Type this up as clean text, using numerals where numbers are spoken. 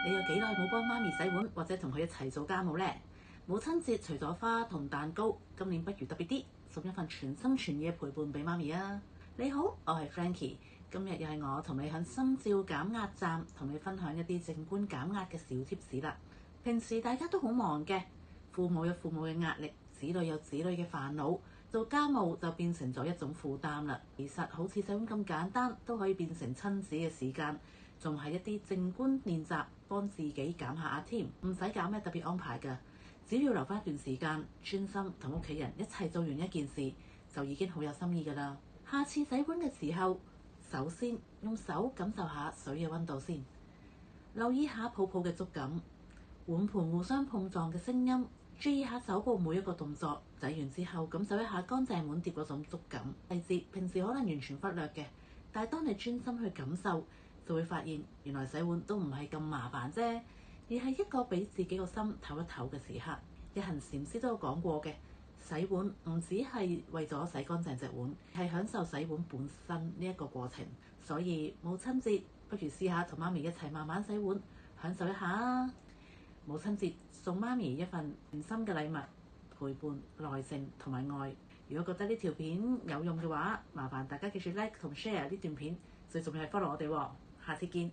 你有幾耐冇幫媽咪洗碗或者同佢一齊做家務呢？母親節除咗花同蛋糕，今年不如特別啲，送一份全心全意嘅陪伴俾媽咪啊！你好，我係 Frankie， 今日又係我同你喺心照減壓站同你分享一啲靜觀減壓嘅小貼士啦。平時大家都好忙嘅，父母有父母嘅壓力，子女有子女嘅煩惱，做家務就變成咗一種負擔啦。其實好似洗碗咁簡單，都可以變成親子嘅時間，仲係一啲靜觀練習，幫自己減下壓添，唔使搞咩特別安排㗎，只要留翻一段時間，專心同屋企人一齊做完一件事，就已經好有心意㗎啦。下次洗碗嘅時候，首先用手感受下水嘅溫度先，留意下泡泡嘅觸感，碗盤互相碰撞嘅聲音，注意下手部每一個動作，洗完之後感受一下乾淨碗碟嗰種觸感。細節平時可能完全忽略嘅，但係當你專心去感受，就會發現原來洗碗都唔係咁麻煩啫，而係一個俾自己個心唞一唞嘅時刻。一行禪師都有講過嘅，洗碗唔只係為咗洗乾淨隻碗，係享受洗碗本身呢一個過程。所以母親節不如試下同媽咪一齊慢慢洗碗，享受一下啊！母親節送媽咪一份全心嘅禮物，陪伴、耐性同埋愛。如果覺得呢條片有用嘅話，麻煩大家記住 like 同 share 呢段片，最重要係 follow 我哋喎。下次見。